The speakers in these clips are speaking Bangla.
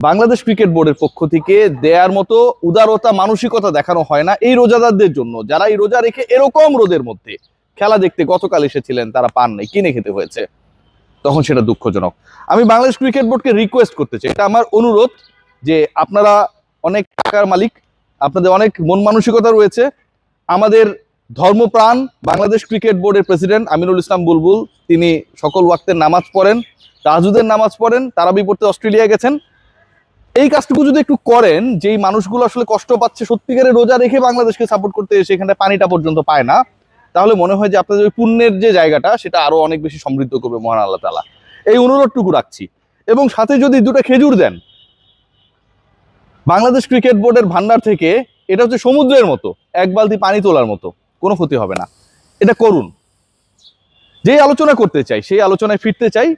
বাংলাদেশ ক্রিকেট বোর্ডের পক্ষ থেকে দেয়ার মতো উদারতা মানসিকতা দেখানো হয় না এই রোজাদারদের জন্য, যারা এই রোজা রেখে এরকম রোদের মধ্যে খেলা দেখতে গতকাল এসেছিলেন, তারা পান নাই, কিনে খেতে হয়েছে, তখন সেটা দুঃখজনক। আমি বাংলাদেশ ক্রিকেট বোর্ডকে রিকোয়েস্ট করতে চাই, এটা আমার অনুরোধ, যে আপনারা অনেক টাকার মালিক, আপনাদের অনেক মন মানসিকতা রয়েছে। আমাদের ধর্মপ্রাণ বাংলাদেশ ক্রিকেট বোর্ডের প্রেসিডেন্ট আমিনুল ইসলাম বুলবুল, তিনি সকল ওয়াক্তের নামাজ পড়েন, তাহাজ্জুদের নামাজ পড়েন, তারাবি পড়তে অস্ট্রেলিয়া গেছেন। এই কাজটুকু যদি একটু করেন, যেই মানুষগুলো আসলে কষ্ট পাচ্ছে সত্যিকারের রোজা রেখে বাংলাদেশকে সাপোর্ট করতে এসে এখানে পানিটা পর্যন্ত পায় না, তাহলে মনে হয় যে আপনাদের ওই পুণ্যের যে জায়গাটা সেটা আরো অনেক বেশি সমৃদ্ধ করবে মহান আল্লাহ তাআলা। এই অনুরোধটুকু রাখছি। এবং সাথে যদি দুটো খেজুর দেন বাংলাদেশ ক্রিকেট বোর্ডের ভান্ডার থেকে, এটা হচ্ছে সমুদ্রের মতো, এক বালতি পানি তোলার মতো, কোনো ক্ষতি হবে না, এটা করুন। যেই আলোচনা করতে চাই, সেই আলোচনায় ফিরতে চাই,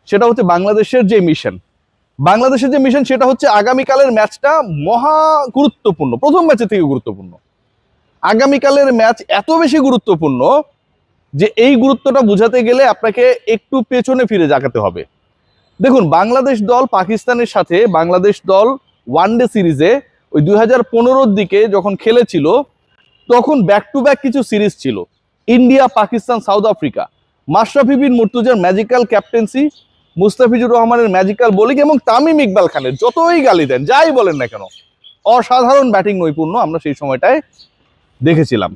সেটা হচ্ছে বাংলাদেশের যে মিশন, সেটা হচ্ছে আগামীকালের ম্যাচটা মহা গুরুত্বপূর্ণ, প্রথম ম্যাচের থেকে গুরুত্বপূর্ণ। আগামীকালের ম্যাচ এত বেশি গুরুত্বপূর্ণ যে এই গুরুত্বটা বোঝাতে গেলে আপনাকে একটু পেছনে ফিরে জাগাতে হবে। দেখুন, বাংলাদেশ দল পাকিস্তানের সাথে, বাংলাদেশ দল ওয়ানডে সিরিজে ওই 2015-র দিকে যখন খেলেছিল, তখন ব্যাক টু ব্যাক কিছু সিরিজ ছিল, India, Pakistan, South Africa. Mashrafe Bin মুর্তজার ম্যাজিক্যাল ক্যাপ্টেন্সি, মুস্তাফিজুর রহমানের ম্যাজিক্যাল বোলিং এবং তামিম ইকবাল খানের, যতই গালি দেন, যাই বলেন না কেন, অসাধারণ ব্যাটিং নৈপুণ্য আমরা সেই সময়টায় দেখেছিলাম।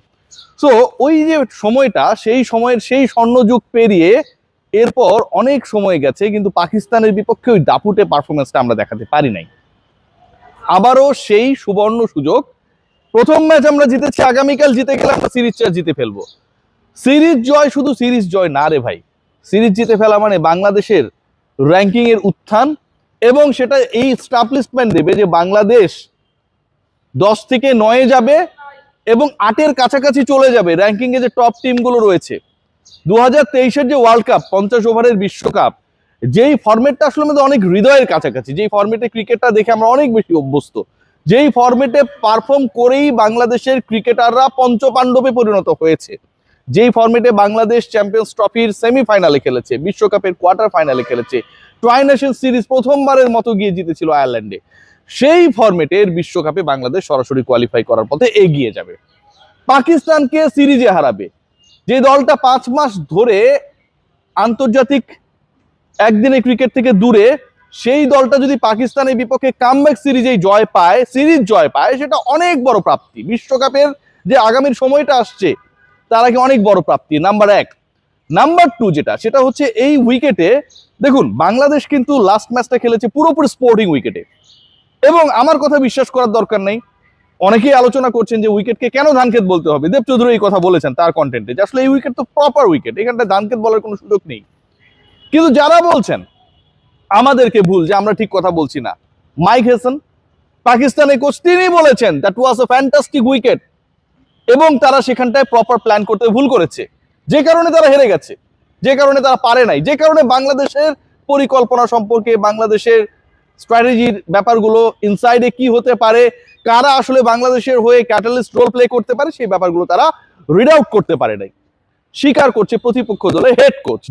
সো ওই যে সময়টা, সেই সময়ের সেই স্বর্ণযুগ পেরিয়ে এরপর অনেক সময় গেছে, কিন্তু পাকিস্তানের বিপক্ষে ওই দাপুটে পারফরমেন্সটা আমরা দেখাতে পারি নাই। আবারও সেই সুবর্ণ সুযোগ, প্রথম ম্যাচ আমরা জিতেছি, আগামীকাল জিতে গেলে আমরা সিরিজটা জিতে ফেলবো। সিরিজ জয় শুধু সিরিজ জয় না রে ভাই, সিরিজ জিতে ফেলা মানে বাংলাদেশের র্যাঙ্কিং এর উত্থান, এবং সেটা এই স্টাবলিশমেন্ট দেবে যে বাংলাদেশ 10 থেকে 9-এ যাবে এবং 8-এর কাছাকাছি চলে যাবে র্যাঙ্কিং এ যে টপ টিমগুলো রয়েছে। 2023-এর যে ওয়ার্ল্ড কাপ, 50 ওভারের বিশ্বকাপ, যেই ফরম্যাটটা আসলে আমাদের অনেক হৃদয়ের কাছাকাছি, যেই ফরম্যাটে ক্রিকেটটা দেখে আমরা অনেক বেশি অভ্যস্ত, যেই ফরম্যাটে পারফর্ম করেই বাংলাদেশের ক্রিকেটাররা পঞ্চপাণ্ডবে পরিণত হয়েছে, যেই ফরম্যাটে বাংলাদেশ চ্যাম্পিয়ন্স ট্রফির সেমিফাইনালে খেলেছে, বিশ্বকাপের কোয়ার্টার ফাইনালে খেলেছে, ট্রাই নেশন সিরিজ প্রথমবারের মতো গিয়ে জিতেছিল আয়ারল্যান্ডে, সেই ফরম্যাটের বিশ্বকাপে বাংলাদেশ সরাসরি কোয়ালিফাই করার পথে এগিয়ে যাবে। পাকিস্তানকে সিরিজে হারাবে, যে দলটা 5 মাস ধরে আন্তর্জাতিক একদিনে ক্রিকেট থেকে দূরে, সেই দলটা যদি পাকিস্তানের বিপক্ষে কামব্যাক সিরিজেই জয় পায়, সিরিজ জয় পায়, সেটা অনেক বড় প্রাপ্তি। বিশ্বকাপের যে আগামীর সময়টা আসছে তার আগে অনেক বড় প্রাপ্তি, নাম্বার 1। নাম্বার 2 যেটা, সেটা হচ্ছে এই উইকেটে, দেখুন বাংলাদেশ কিন্তু লাস্ট ম্যাচটা খেলেছে পুরোপুরি স্পোর্টিং উইকেটে, এবং আমার কথা বিশ্বাস করার দরকার নেই, অনেকেই আলোচনা করছেন যে উইকেটকে কেন ধানক্ষেত বলতে হবে। দেব চৌধুরী এই কথা বলেছেন তার কন্টেন্টে, যে আসলে এই উইকেট তো প্রপার উইকেট, এখানটা ধানক্ষেত বলার কোনো সুযোগ নেই। কিন্তু যারা বলছেন আমাদেরকে ভুল, যে আমরা ঠিক কথা বলছি না, মাইক হেসন পাকিস্তানের কোচ, তিনি বলেছেন that was a fantastic wicket, এবং তারা সেখানটায় প্রপার প্ল্যান করতে ভুল করেছে, যে কারণে তারা হেরে গেছে, যে কারণে তারা পারে নাই, যে কারণে বাংলাদেশের পরিকল্পনা সম্পর্কে, বাংলাদেশের স্ট্র্যাটেজির ব্যাপারগুলো, ইনসাইডে কি হতে পারে, কারা আসলে বাংলাদেশের হয়ে ক্যাটালিস্ট রোল প্লে করতে পারে, সেই ব্যাপারগুলো তারা রিড আউট করতে পারে নাই। স্বীকার করছে প্রতিপক্ষ দলের হেড কোচ,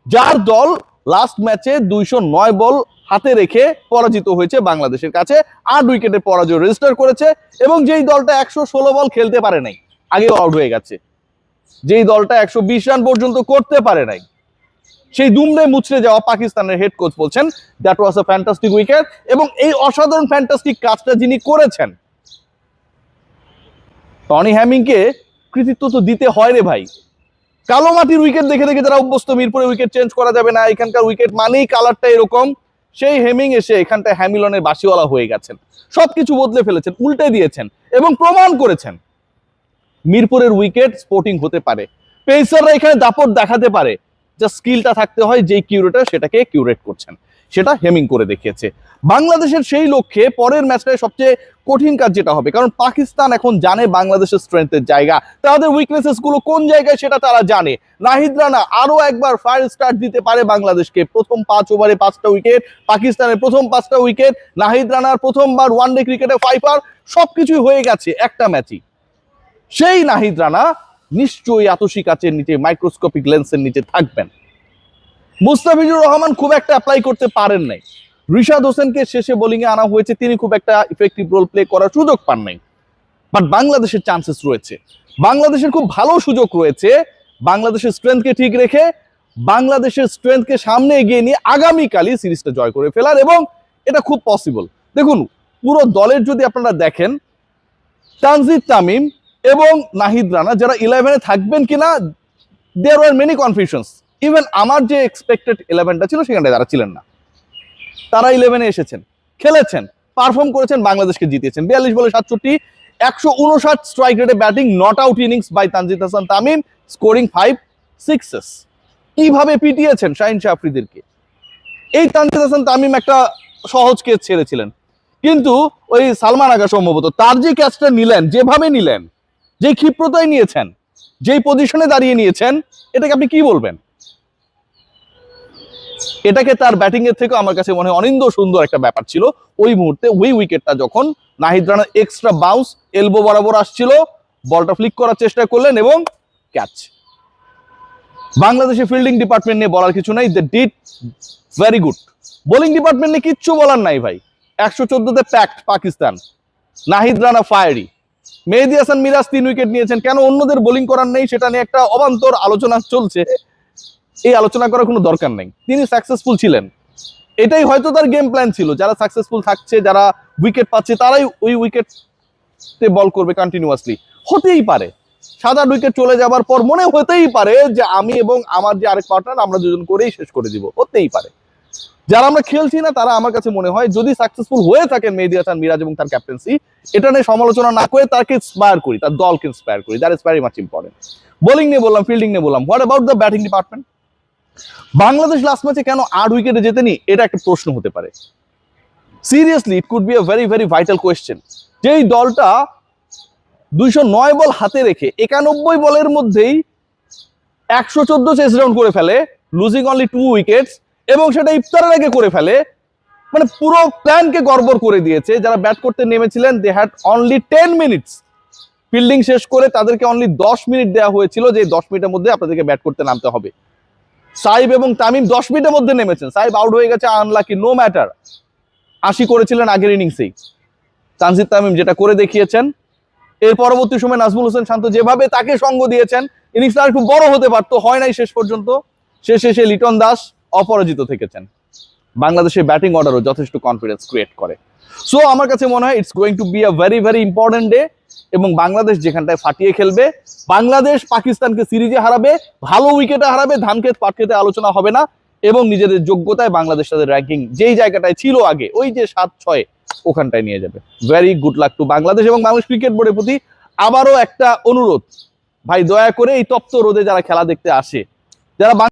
যার দল লাস্ট ম্যাচে 209 বল হাতে রেখে পরাজিত হয়েছে বাংলাদেশের কাছে, 8 উইকেটে পরাজয় রেজিস্টার করেছে, এবং যেই দলটা 116 বল খেলতে পারে নাই, আগে আউট হয়ে গেছে, যেই দলটা 120 রান পর্যন্ত করতে পারে নাই, সেই দুমড়ে মুচড়ে যাওয়া পাকিস্তানের হেড কোচ বলছেন that was a fantastic wicket. এবং এই অসাধারণ ফ্যান্টাস্টিক কাজটা যিনি করেছেন, টনি হ্যামিংকে কৃতিত্ব তো দিতে হয় রে ভাই। কালো মাটির উইকেট দেখে দেখে যারা অভ্যস্ত, মিরপুরে উইকেট চেঞ্জ করা যাবে না, এখানকার উইকেট মানেই কালারটা এরকম, সেই হেমিং এসে এখানটায় হ্যামিলনের বাসিওয়ালা হয়ে গেছেন, সবকিছু বদলে ফেলেছেন, উল্টে দিয়েছেন, এবং প্রমাণ করেছেন মিরপুরের উইকেট স্পোর্টিং হতে পারে, পেসাররা এখানে দাপট দেখাতে পারে, যা স্কিলটা থাকতে হয়, যেই কিউরেটার সেটাকে কিউরেট করছেন, সেটা হেমিং করে দেখিয়েছে। বাংলাদেশের সেই লক্ষ্যে পরের ম্যাচটায় সবচেয়ে কঠিন কাজ যেটা হবে, কারণ পাকিস্তান এখন জানে বাংলাদেশের স্ট্রেংথের জায়গা, তাদের উইকনেসেস গুলো কোন জায়গায় সেটা তারা জানে। নাহিদ রানা আরো একবার ফায়ার স্টার্ট দিতে পারে বাংলাদেশকে। প্রথম 5 ওভারে 5টা উইকেট, পাকিস্তানের প্রথম 5টা উইকেট, নাহিদ রানার প্রথমবার ওয়ানডে ক্রিকেটে 5 সবকিছুই হয়ে গেছে একটা ম্যাচই। সেই নাহিদ রানা নিশ্চয়ই আতশি কাচের নিচে, মাইক্রোস্কোপিক লেন্সের নিচে থাকবেন। মুস্তাফিজুর রহমান খুব একটা অ্যাপ্লাই করতে পারেন নাই, রিশাদ হোসেনকে শেষে বোলিং এ আনা হয়েছে, তিনি খুব একটা ইফেক্টিভ রোল প্লে করার সুযোগ পান নাই। বাট বাংলাদেশের চান্সেস রয়েছে, বাংলাদেশের খুব ভালো সুযোগ রয়েছে বাংলাদেশের স্ট্রেংথকে ঠিক রেখে, বাংলাদেশের স্ট্রেংথকে সামনে এগিয়ে নিয়ে আগামীকালই সিরিজটা জয় করে ফেলার, এবং এটা খুব পসিবল। দেখুন পুরো দলের যদি আপনারা দেখেন, তানজিদ তামিম এবং নাহিদ রানা যারা 11-এ থাকবেন কিনা, there are many confusions. Even আমার যে এক্সপেক্টেড 11টা ছিল সেখানটায় তারা ছিলেন না। তারা 11-এ এসেছেন, খেলেছেন, পারফর্ম করেছেন, বাংলাদেশকে জিতিয়েছেন। 42 বলে 67, 159 স্ট্রাইক রেটে batting, not out innings by Tanzid Hasan Tamim, scoring 5 sixes. কিভাবে পিটিয়েছেন শাহিন শাহ আফ্রিদিকে। এই তানজিদ হাসান তামিম একটা সহজ কেস ছেড়েছিলেন, কিন্তু ওই সালমান আগা সম্ভবত তার যে ক্যাচটা নিলেন, যেভাবে নিলেন, যে ক্ষিপ্রতায় নিয়েছেন, যেই পজিশনে দাঁড়িয়ে নিয়েছেন, এটাকে আপনি কি বলবেন? এটাকে তার ব্যাটিং এর থেকে আমার কাছে মনে হয় অনিন্দ সুন্দর একটা ব্যাপার ছিল ওই মুহূর্তে। ওই উইকেটটা যখন Nahid Rana extra bounce elbow বরাবর আসছিল, বলটা ফ্লিক করার চেষ্টা করলেন এবং ক্যাচ। বাংলাদেশের ফিল্ডিং ডিপার্টমেন্ট নিয়ে বলার কিছু নাই, they did very good. Bowling department নিয়ে কিচ্ছু বলার নাই ভাই। 114তে packed Pakistan, Nahid Rana fiery, Mehedi Hasan Miraz 3 wicket নিয়েছেন। কেন অন্যদের বোলিং করার নেই সেটা নিয়ে একটা অবান্তর আলোচনা চলছে, এই আলোচনা করার কোনো দরকার নেই। তিনি সাকসেসফুল ছিলেন, এটাই হয়তো তার গেম প্ল্যান ছিল। যারা সাকসেসফুল থাকছে, যারা উইকেট পাচ্ছে, তারাই ওই উইকেটে বল করবে কন্টিনিউয়াসলি। হতেই পারে 7-8 উইকেট চলে যাবার পর মনে হতেই পারে যে আমি এবং আমার যে আরেক পার্টনার আমরা দুজন করেই শেষ করে দিব, হতেই পারে। যারা আমরা খেলছি না তারা আমার কাছে মনে হয় যদি সাকসেসফুল হয়ে থাকেন মেহেদী হাসান মিরাজ এবং তার ক্যাপ্টেন্সি, এটা নিয়ে সমালোচনা না করে তাকে ইন্সপায়ার করি, তার দলকে ইন্সপায়ার করি। That is very much important. Bowling নিয়ে বললাম, ফিল্ডিং নিয়ে বললাম, what about the batting department? Bangladesh last ম্যাচে কেন 8 উইকেটে জেতেনি, এটা একটা প্রশ্ন হতে পারে। Seriously it could be a very very vital question. যেই দলটা 209 বল হাতে রেখে 91 বলের মধ্যেই 114 চেস রাউন্ড করে ফেলে, লুজিং অনলি 2 উইকেটস, এবং সেটা ইফতারের আগে করে ফেলে, মানে পুরো প্ল্যানকে গড়বড় করে দিয়েছে। যারা ব্যাট করতে নেমেছিলেন they had only 10 minutes, fielding শেষ করে তাদেরকে অনলি 10 মিনিট দেওয়া হয়েছিল, যে 10 মিনিটের মধ্যে আপনাদেরকে ব্যাট করতে নামতে হবে। সাইব এবং তামিম 10 মিনিটের মধ্যে নেমেছেন, সাইব আউট হয়ে গেছে, আনলাকি, নো ম্যাটার, 80 করেছিলেন আগের ইনিংসেই। তানজিদ তামিম যেটা করে দেখিয়েছেন, এর পরবর্তী সময় নাজমুল হোসেন শান্ত যেভাবে তাকে সঙ্গ দিয়েছেন, ইনিংসটা আর একটু বড় হতে পারতো, হয় নাই শেষ পর্যন্ত। শেষে সে লিটন দাস অপরাজিত থেকেছেন। বাংলাদেশের ব্যাটিং অর্ডারও যথেষ্ট কনফিডেন্স ক্রিয়েট করে। সো আমার কাছে মনে হয় it's going to be a very very important day, এবং বাংলাদেশ যেখানটায় ফাটিয়ে খেলবে, বাংলাদেশ পাকিস্তানকে সিরিজে হারাবে, ভালো উইকেটে হারাবে, ধানক্ষেত পাটক্ষেতে আলোচনা হবে না, এবং নিজেদের যোগ্যতায় বাংলাদেশ তাদের র্যাঙ্কিং যেই জায়গাটায় ছিল আগে, ওই যে 7-6, ওখানটায় নিয়ে যাবে। Very good luck to Bangladesh. এবং বাংলাদেশ ক্রিকেট বোর্ডের প্রতি আবারও একটা অনুরোধ, ভাই দয়া করে এই তপ্ত রোদে যারা খেলা দেখতে আসে, যারা